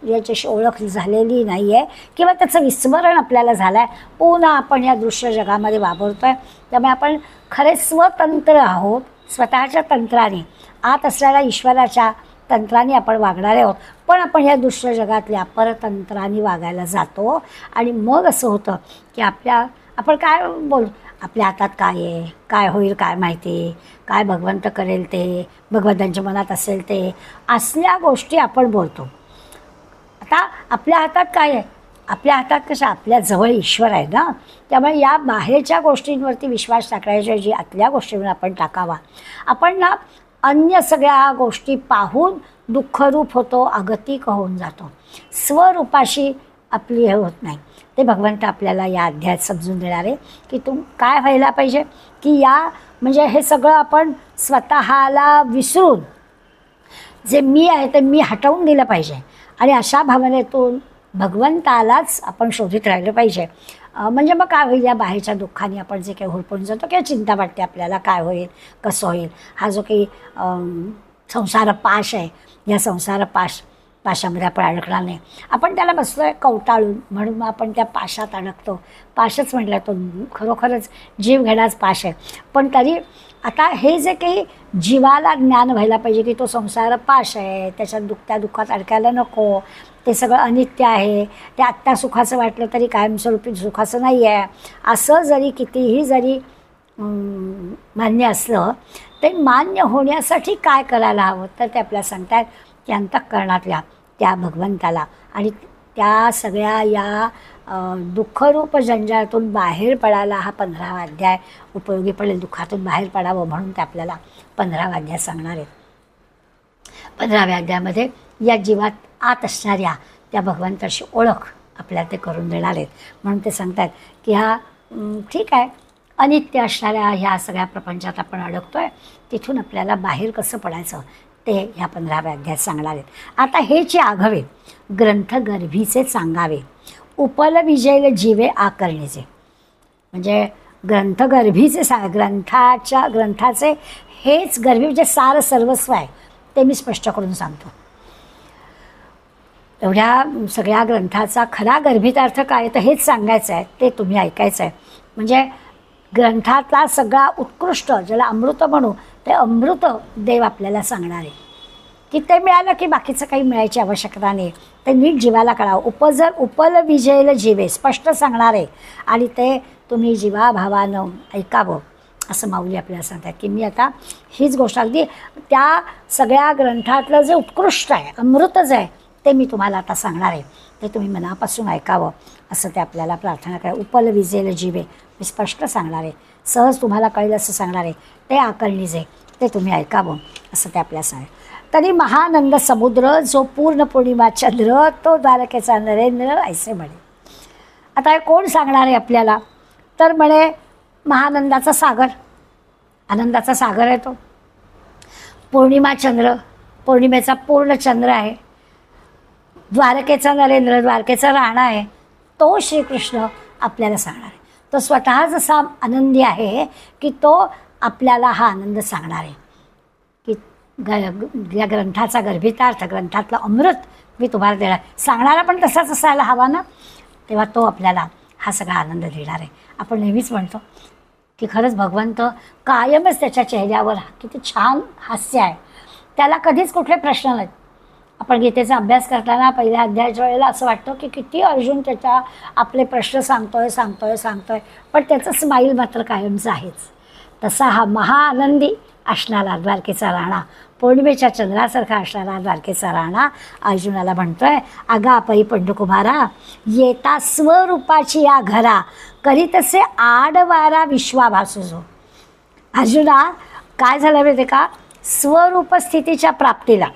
याच्याशी ओळख झालेली नाही आहे किंवा त्याचं विस्मरण आपल्याला झालं आहे. पुन्हा आपण या दृश्य जगामध्ये वावरतो आहे. त्यामुळे आपण खरे स्वतंत्र आहोत, स्वतःच्या तंत्राने, आत असलेल्या ईश्वराच्या तंत्राने आपण वागणारे आहोत, पण आपण या दृश्य जगातल्या परतंत्राने वागायला जातो. आणि मग असं होतं की आपण काय बोल, आपल्या हातात काय आहे, काय होईल काय माहिती, काय भगवंत करेल ते, भगवंतांच्या मनात असेल ते, असल्या गोष्टी आपण बोलतो. आता आपल्या हातात काय आहे, आपल्या हातात कसं आपल्या जवळ ईश्वर आहे ना. त्यामुळे या बाहेरच्या गोष्टींवरती विश्वास टाकायच्या जी आतल्या गोष्टींवर आपण टाकावा. आपण ना अन्य सगळ्या गोष्टी पाहून दुःखरूप होतो, अगतिक होऊन जातो, स्वरूपाशी आपली हे होत नाही. ते भगवंत आपल्याला या अध्यायात समजून देणार आहे की काय व्हायला पाहिजे की म्हणजे हे सगळं आपण स्वतःला विसरून जे मी आहे ते मी हटवून दिलं पाहिजे आणि अशा भावनेतून भगवंतालाच आपण शोधित राहिलं पाहिजे. म्हणजे मग काय होईल, या बाहेरच्या दुःखाने आपण जे काही होरपळून जातो किंवा चिंता वाटते आपल्याला काय होईल, कसं होईल, हा जो काही संसार पाश आहे, या संसार पाशामध्ये आपण अडकणार नाही. आपण त्याला बसलो आहे कवटाळून, म्हणून मग आपण त्या पाशात अडकतो. पाशच म्हटलं, तो खरोखरच जीव घेण्याच पाश आहे. पण तरी आता हे जे काही जीवाला ज्ञान व्हायला पाहिजे की तो संसार पाश आहे, त्याच्यात त्या दुःखात अडकायला नको, ते सगळं अनित्य आहे, ते आत्ता सुखाचं वाटलं तरी कायमस्वरूपी सुखाचं नाही आहे, असं जरी कितीही जरी मान्य असलं ते मान्य होण्यासाठी काय करायला हवं, तर ते आपल्याला सांगतात की अंतःकरणातल्या त्या भगवंताला आणि त्या सगळ्या या दुःखरूप जंजाळातून बाहेर पडायला हा 15वा अध्याय उपयोगी पडेल. दुःखातून बाहेर पडावं म्हणून ते आपल्याला 15वा अध्याय सांगणार आहेत. 15व्या अध्यायामध्ये या जीवात आत असणाऱ्या त्या भगवंताची ओळख आपल्याला ते करून देणार आहेत. म्हणून ते सांगतात की हा ठीक आहे, अनित्य असणाऱ्या ह्या सगळ्या प्रपंचात आपण अडकतोय, तिथून आपल्याला बाहेर कसं पडायचं ते ह्या 15व्या अध्यायात सांगणार आहेत. आता हे जे आघावे ग्रंथगर्भीचे सांगावे, उपल विजयल जीवे आकरणीचे, म्हणजे ग्रंथगर्भीचे ग्रंथाचे हेच गर्भी म्हणजे सार सर्वस्व आहे, ते मी स्पष्ट करून सांगतो. एवढ्या सगळ्या ग्रंथाचा खरा गर्भितार्थ काय तर हेच सांगायचं आहे, ते तुम्ही ऐकायचं आहे. म्हणजे ग्रंथातला सगळा उत्कृष्ट, ज्याला अमृत म्हणू, ते अमृत देव आपल्याला सांगणार आहे की ते मिळालं की बाकीचं काही मिळायची आवश्यकता नाही. ते नीट जीवाला कळावं. उपल विजयल जीवे स्पष्ट सांगणार आहे आणि ते तुम्ही जीवाभावानं ऐकावं असं माऊली आपल्याला सांगतात की मी आता हीच गोष्ट अगदी त्या सगळ्या ग्रंथातलं जे उत्कृष्ट आहे, अमृतच आहे, ते मी तुम्हाला आता सांगणार आहे, ते तुम्ही मनापासून ऐकावं असं ते आपल्याला प्रार्थना करा. उपल विजयल जीवे मी स्पष्ट सांगणार आहे, सहज तुम्हाला कळेल असं सांगणार आहे, ते आकरणी जे ते तुम्ही ऐकावं असं ते आपल्याला सांगेल. तरी महानंद समुद्र जो पूर्ण पौर्णिमा चंद्र, तो द्वारकेचा नरेंद्र ऐसे म्हणे. आता हे कोण सांगणार आहे आपल्याला, तर म्हणे महानंदाचा सागर, आनंदाचा सागर आहे तो. पौर्णिमा चंद्र, पौर्णिमेचा पूर्ण चंद्र आहे. द्वारकेचा नरेंद्र, द्वारकेचा राणा आहे, तो श्रीकृष्ण आपल्याला सांगणार आहे. तो स्वतः जसा आनंदी आहे की तो आपल्याला हा आनंद सांगणार आहे की या ग्रंथाचा गर्भितार्थ, ग्रंथातलं अमृत मी तुम्हाला देणार. सांगणारा पण तसाच असायला हवा ना, तेव्हा तो आपल्याला हा सगळा आनंद देणार आहे. आपण नेहमीच म्हणतो की खरंच भगवंत कायमच त्याच्या चेहऱ्यावर किती छान हास्य आहे, त्याला कधीच कुठले प्रश्न नाहीत. आपण गीतेचा अभ्यास करताना पहिल्या अध्यायाच्या वेळेला असं वाटतं की किती अर्जुन त्याच्या आपले प्रश्न सांगतोय, पण त्याचं स्माईल मात्र कायमचं आहेच. तसा हा महाआनंदी असणारा द्वारकेचा राणा, पौर्णिमेच्या चंद्रासारखा असणारा द्वारकेचा राणा अर्जुनाला म्हणतोय, अगा पै पंडुकुमारा येता स्वरूपाची या घरा, करीतसे आडवारा विश्वाभासू जो. अर्जुना काय झालं माहिती का, स्वरूपस्थितीच्या प्राप्तीला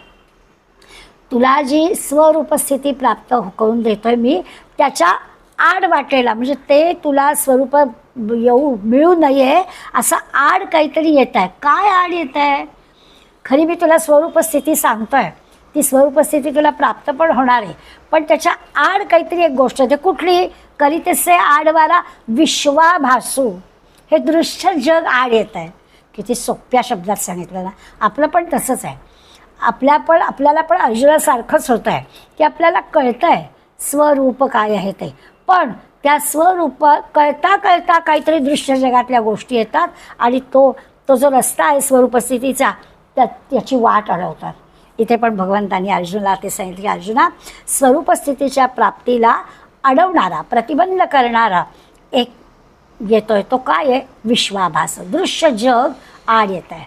तुला जी स्वरूपस्थिती प्राप्त करून देतोय मी, त्याच्या आड वाटेला म्हणजे ते तुला स्वरूप मिळू नये असं आड काहीतरी येत आहे. काय आड येत आहे, खरी मी तुला स्वरूपस्थिती सांगतोय, ती स्वरूपस्थिती तुला प्राप्त पण होणार आहे, पण त्याच्या आड काहीतरी एक गोष्ट आहे. कुठली, करीतसे आडवारा विश्वाभासू, हे दृश्य जग आड येत आहे. किती सोप्या शब्दात सांगितलं ना. आपलं पण तसंच आहे. आपल्याला पण अर्जुनासारखंच होतं आहे की आपल्याला कळतं आहे स्वरूप काय आहे ते, पण त्या स्वरूप कळता काहीतरी दृश्य जगातल्या गोष्टी येतात आणि तो जो रस्ता आहे स्वरूपस्थितीचा त्याची वाट अडवतात. इथे पण भगवंतांनी अर्जुनाला ते सांगितले की अर्जुना, स्वरूपस्थितीच्या प्राप्तीला अडवणारा, प्रतिबंध करणारा एक येतोय, तो काय आहे, विश्वाभास, दृश्य जग आड येत आहे.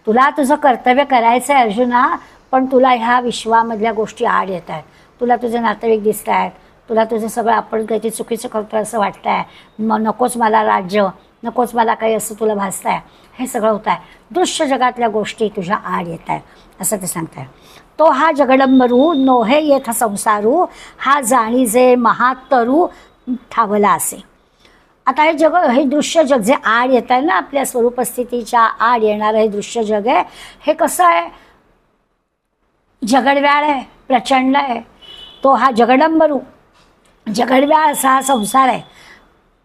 तुला तुझं कर्तव्य करायचं आहे अर्जुना, पण तुला ह्या विश्वामधल्या गोष्टी आड येत आहेत. तुला तुझे नातेवाईक दिसत आहेत, तुला तुझं सगळं आपण काहीतरी चुकीचं करतो असं वाटतं आहे, नकोच मला राज्य, नकोच मला काही असं तुला भासतं आहे, हे सगळं होतं आहे. दृश्य जगातल्या गोष्टी तुझ्या आड येत आहेत असं ते सांगत आहे. तो हा जगडंबरू नोहे येथ संसारू, हा जाणीजे महातरू ठावला असे. आता हे दृश्य जग जे आड येत आहे ना, आपल्या स्वरूपस्थितीच्या आड येणारं हे दृश्य जग आहे, हे कसं आहे, जगडव्याळ आहे, प्रचंड आहे. तो हा जगडंबरू, जगडव्याळ असा हा संसार आहे.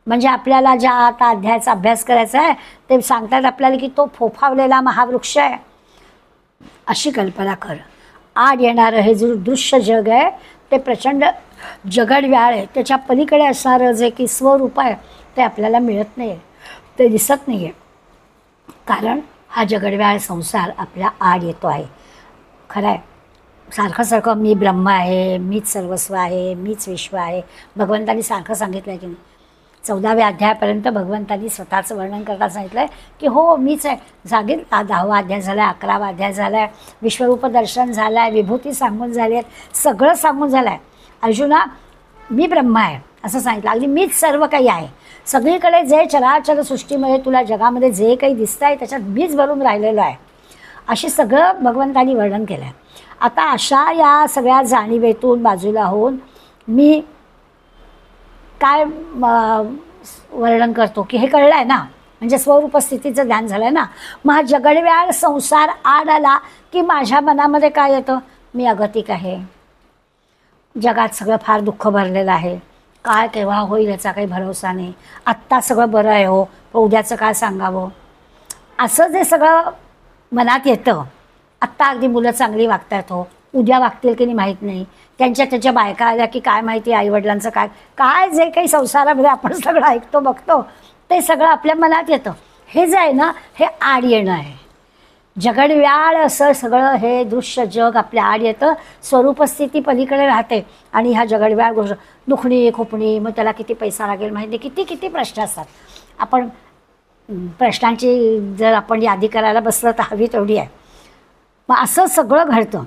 म्हणजे आपल्याला ज्या आता अध्यायाचा अभ्यास करायचा आहे ते सांगतात आपल्याला की तो फोफावलेला महावृक्ष आहे, अशी कल्पना कर. आड येणारं हे जे दृश्य जग आहे ते प्रचंड जगडव्याळ आहे. त्याच्या पलीकडे असणारं जे की स्वरूप आहे ते आपल्याला मिळत नाही, ते दिसत नाही आहे, कारण हा जगडव्याळ संसार आपल्या आड येतो आहे. खरं आहे, सारखं मी ब्रह्म आहे, मीच सर्वस्व आहे, मीच विश्व आहे, भगवंतांनी सारखं सांगितलं आहे की नाही. 14व्या अध्यायापर्यंत भगवंतांनी स्वतःचं वर्णन करता सांगितलं की हो मीच आहे. जागीर 10वा अध्याय झाला आहे, 11वा अध्याय झाला आहे, विश्वरूप दर्शन झालं आहे, विभूती सांगून झाली आहेत, सगळं सांगून झालं आहे. अर्जुना मी ब्रह्म आहे असं सांगितलं. अगदी मीच सर्व काही आहे. सगळीकडे जे चराचर सृष्टीमध्ये तुला जगामध्ये जे काही दिसतं आहे त्याच्यात मीच भरून राहिलेलो आहे अशी सगळं भगवंतांनी वर्णन केलं आहे. आता अशा या सगळ्या जाणीवेतून बाजूला होऊन मी काय वर्णन करतो की हे कळलं आहे ना, म्हणजे स्वरूपस्थितीचं ज्ञान झालं आहे ना. मग हा जगडव्याळ संसार आड आला की माझ्या मनामध्ये काय येतं, मी अगतिक आहे, जगात सगळं फार दुःख भरलेलं आहे, काय केव्हा होईल याचा काही भरोसा नाही, आत्ता सगळं बरं आहे हो पण उद्याचं काय सांगावं, असं जे सगळं मनात येतं. आत्ता अगदी मुलं चांगली वागतात हो, उद्या वागतील की नाही माहीत नाही, त्यांच्या बायका आल्या की काय माहिती आईवडिलांचं काय काय जे काही संसारामध्ये आपण सगळं ऐकतो बघतो ते सगळं आपल्या मनात येतं. हे जे आहे ना हे आड येणं आहे. जगडव्याळ असं सगळं हे दृश्य जग आपल्या आड येतं, स्वरूपस्थिती पलीकडे राहते आणि ह्या जगडव्याळ गोष्ट दुखणी खुपणी, मग त्याला किती पैसा लागेल माहिती नाही, किती किती प्रश्न असतात. आपण प्रश्नांची जर आपण यादी करायला बसलं तर हवी तेवढी आहे. मग असं सगळं घडतं.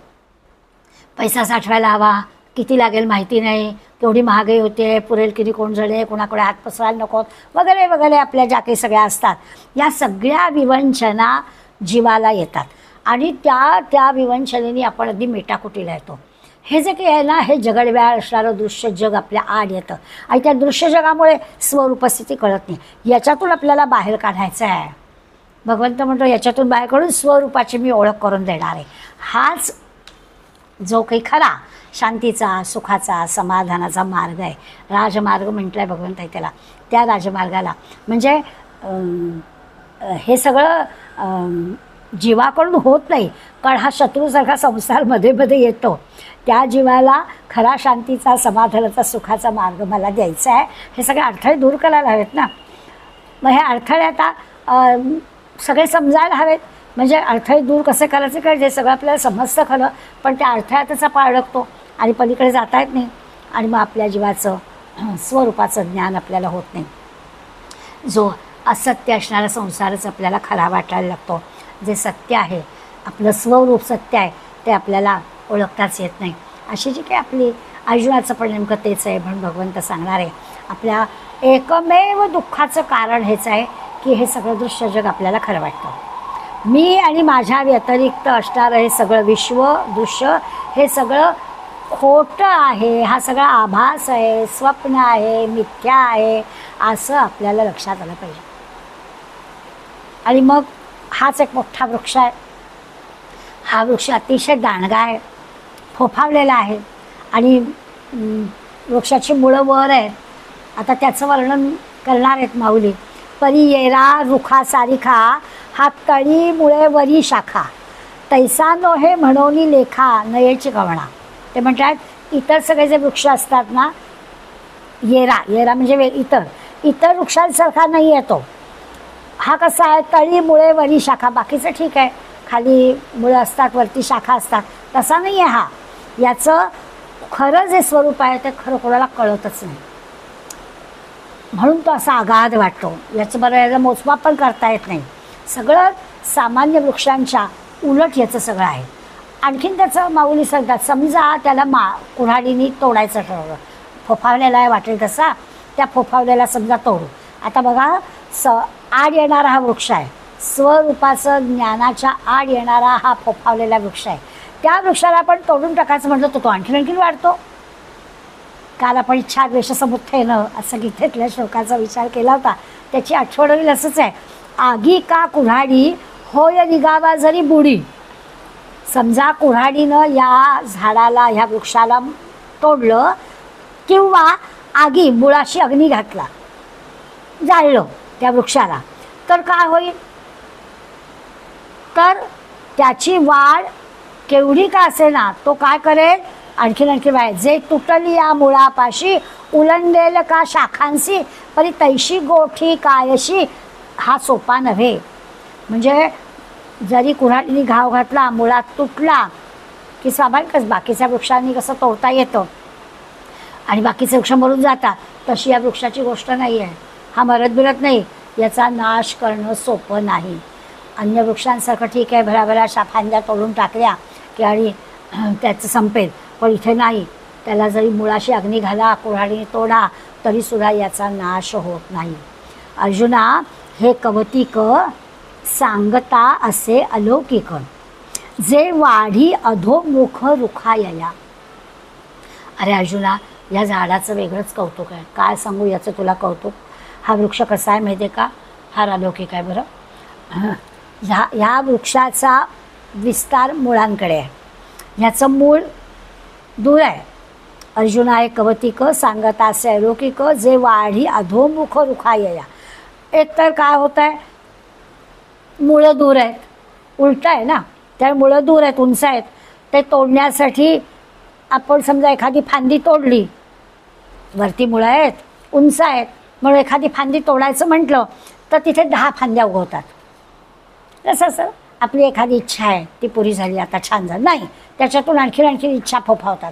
पैसा साठवायला हवा, किती लागेल माहिती नाही, केवढी महागाई होते, पुरेल किती कोण जळे, कोणाकडे हात पसरायला नकोत वगैरे वगैरे आपल्या ज्या काही सगळ्या असतात या सगळ्या विवंचना जीवाला येतात आणि त्या विवंचनेने आपण अगदी मेटाकुटीला येतो. हे जे काही आहे ना हे जगडव्याळ असणारं दृश्य जग आपल्या आड येतं आणि त्या दृश्य जगामुळे स्वरूपस्थिती कळत नाही. याच्यातून आपल्याला बाहेर काढायचं आहे. भगवंत म्हणतो याच्यातून बाहेर काढून स्वरूपाची मी ओळख करून देणार आहे. हाच जो काही खरा शांतीचा, सुखाचा, समाधानाचा मार्ग आहे, राजमार्ग म्हटलं आहे भगवंत आहे त्याला. त्या राजमार्गाला म्हणजे हे सगळं जीवाकडून होत नाही, कारण हा शत्रूसारखा संसार मध्ये मध्ये येतो. त्या जीवाला खरा शांतीचा, समाधानाचा, सुखाचा मार्ग मला द्यायचा आहे. हे सगळे अडथळे दूर करायला हवेत ना. मग हे अडथळे आता सगळे समजायला हवेत. म्हणजे अडथळे दूर कसे करायचे काय जे सगळं आपल्याला समजतं खरं, पण त्या अडथळ्यातच आपण अडकतो आणि पलीकडे जाता येत नाही आणि मग आपल्या जीवाचं स्वरूपाचं ज्ञान आपल्याला होत नाही. जो असत्य असणारा संसारच आपल्याला खरा वाटायला लागतो. जे सत्य आहे, आपलं स्वरूप सत्य आहे, ते आपल्याला ओळखताच येत नाही. अशी जी काही आपली अर्जुनाचं पण नेमकं तेच आहे. म्हणून भगवंत सांगणार आहे आपल्या एकमेव दुःखाचं कारण हेच आहे की हे सगळं दृश्य जग आपल्याला खरं वाटतं. मी आणि माझ्या व्यतिरिक्त असणारं हे सगळं विश्व दृश्य हे सगळं खोटं आहे, हा सगळा आभास आहे, स्वप्न आहे, मिथ्या आहे असं आपल्याला लक्षात आलं पाहिजे. आणि मग हाच एक मोठा वृक्ष आहे. हा वृक्ष अतिशय दांडगा आहे, फोफावलेला आहे आणि वृक्षाची मुळं वर आहेत. आता त्याचं वर्णन करणार आहेत माऊली. परी येरा रुखा सारिखा, हा तळी मुळे वरी शाखा, तैसा नो हे म्हणोनी लेखा नयेची कवणा. ते म्हणतात इतर सगळे जे वृक्ष असतात ना, येरा म्हणजे इतर वृक्षांसारखा नाही आहे तो. हा कसा आहे, तळी मुळे वरी शाखा. बाकीचं ठीक आहे, खाली मुळं असतात वरती शाखा असतात, तसा नाही आहे हा. याचं खरं जे स्वरूप आहे ते खरं कोणाला कळतच नाही. म्हणून तो असा अगाध वाटतो. याचं बरं याचं मोजमाप पण करता येत नाही. सगळं सामान्य वृक्षांच्या उलट याचं सगळं आहे. आणखीन त्याचं माऊली सांगतात, समजा त्याला कुऱ्हाडीने तोडायचं ठरवलं, फोफावलेला आहे वाटेल तसा, त्या फोफावलेला समजा तोडू. आता बघा आड येणारा हा वृक्ष आहे, स्वरूपाचं ज्ञानाच्या आड येणारा हा फोफावलेला वृक्ष आहे. त्या वृक्षाला आपण तोडून टाकायचं म्हटलं तर तो आणखीन वाढतो. काल आपण इच्छा द्वेष समुत्थेनं असं गीतेतल्या श्लोकाचा विचार केला होता, त्याची आठवण होईल असंच आहे. आगी का कुऱ्हाडी होय निघावा जरी बुडी. समजा कुऱ्हाडीनं या झाडाला ह्या वृक्षाला तोडलं किंवा आगी मुळाशी अग्नी घातला, जाळलं त्या वृक्षाला, तर काय होईल, तर त्याची वाढ केवढी का असेना तो काय करेल, आणखीन वाढेल. जे तुटली या मुळापाशी उलंडेल का शाखांशी, परी तैशी गोठी कायशी हा सोपा नव्हे. म्हणजे जरी कुऱ्हाडीने घाव घातला, मुळात तुटला की स्वाभाविकच बाकीच्या वृक्षांनी कसं तोडता येतं आणि बाकीचे वृक्ष मरून जातात, तशी या वृक्षाची गोष्ट नाही आहे. हा मरत बिरत नाही, याचा नाश करणं सोपं नाही. अन्य वृक्षांसारखं ठीक आहे, भराभरा अशा फांद्या तोडून टाकल्या की आणि त्याचं संपेल, पण इथे नाही. त्याला जरी मुळाशी अग्नी घाला, कुऱ्हाडीने तोडा, तरीसुद्धा याचा नाश होत नाही. अर्जुना, हे कवतिक सांगता असे अलौकिक, जे वाढी अधोमुख रुखायया. अरे अर्जुना, या झाडाचं वेगळंच कौतुक आहे. काय सांगू याचं तुला कौतुक. हा वृक्ष कसा आहे माहिती आहे का, फार अलौकिक आहे बरं. ह्या वृक्षाचा विस्तार मुळांकडे आहे. ह्याचं मूळ दूर आहे. अर्जुना, एक कवतिक सांगता असे अलौकिक, जे वाढी अधोमुख रुखायया. एक तर काय होत आहे, मुळं दूर आहेत, उलट आहे ना, त्या मुळं दूर आहेत, उंच आहेत. ते तोडण्यासाठी आपण समजा एखादी फांदी तोडली, वरती मुळं आहेत, उंच आहेत, म्हणून एखादी फांदी तोडायचं म्हटलं तर तिथे 10 फांद्या उगवतात. तसं आपली एखादी इच्छा आहे, ती पुरी झाली, आता छान झालं, नाही, त्याच्यातून आणखी इच्छा फोफावतात.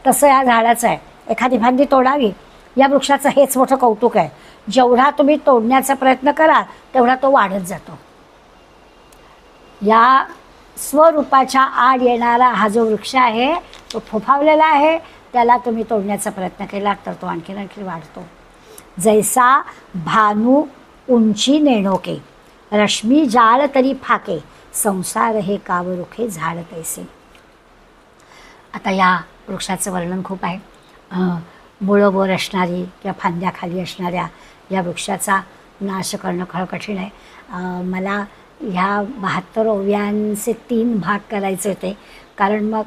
तसं या झाडाचं आहे. एखादी फांदी तोडावी, या वृक्षाचं हेच मोठं कौतुक आहे. जेवढा तुम्ही तोडण्याचा प्रयत्न कराल तेवढा तो वाढत जातो. या स्वरूपाच्या आड येणारा हा जो वृक्ष आहे तो फोफावलेला आहे. त्याला तुम्ही तोडण्याचा प्रयत्न केला तर तो आणखी वाढतो. जैसा भानू उंची नेणोके, रश्मी जाळ तरी फाके, संसार हे कावरुखे झाड तैसे. आता या वृक्षाचं वर्णन खूप आहे. मुळं वर असणारी किंवा फांद्या खाली असणाऱ्या या वृक्षाचा नाश करणं खरं कठीण आहे. मला ह्या 72 ओव्यांचे 3 भाग करायचे होते, कारण मग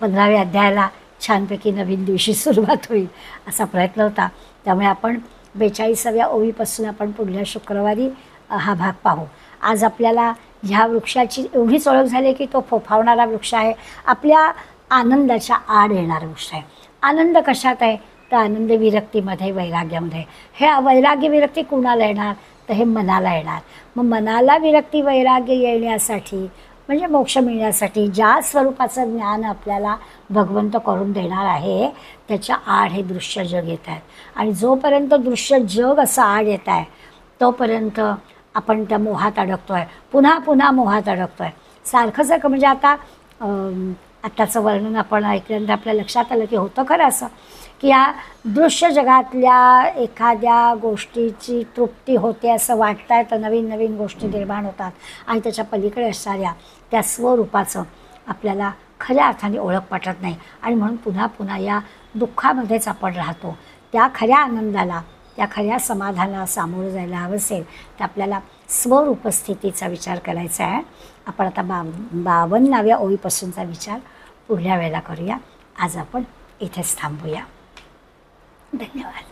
15व्या अध्यायाला छानपैकी नवीन दिवशी सुरुवात होईल असा प्रयत्न होता. त्यामुळे आपण 42व्या ओवीपासून आपण पुढल्या शुक्रवारी हा भाग पाहू. आज आपल्याला ह्या वृक्षाची एवढीच ओळख झाली की तो फोफावणारा वृक्ष आहे, आपल्या आनंदाच्या आड येणारा वृक्ष आहे. आनंद कशात आहे तर आनंद विरक्तीमध्ये, वैराग्यामध्ये. हे वैराग्य विरक्ती कुणाला येणार तर हे मनाला येणार. मग मनाला विरक्ती वैराग्य येण्यासाठी म्हणजे मोक्ष मिळण्यासाठी ज्या स्वरूपाचं ज्ञान आपल्याला भगवंत करून देणार आहे त्याच्या आड हे दृश्य जग येत आहे. आणि जोपर्यंत दृश्य जग असं आड येत आहे तोपर्यंत आपण त्या मोहात अडकतो आहे, पुन्हा पुन्हा मोहात अडकतो आहे. सारखं म्हणजे आत्ताचं वर्णन आपण ऐकल्यानंतर आपल्या लक्षात आलं की होतं खरं असं की या दृश्य जगातल्या एखाद्या गोष्टीची तृप्ती होते असं वाटतं आहे, तर नवीन नवीन गोष्टी निर्माण होतात आणि त्याच्या पलीकडे असणाऱ्या त्या स्वरूपाचं आपल्याला खऱ्या अर्थाने ओळख पटत नाही आणि म्हणून पुन्हा पुन्हा या दुःखामध्येच आपण राहतो. त्या खऱ्या आनंदाला, त्या खऱ्या समाधानाला सामोरं जायला हवं असेल तर आपल्याला स्वरूपस्थितीचा विचार करायचा आहे. आपण आता 52व्या ओळीपासूनचा विचार पुढल्या वेळेला करूया. आज आपण इथेच थांबूया. धन्यवाद.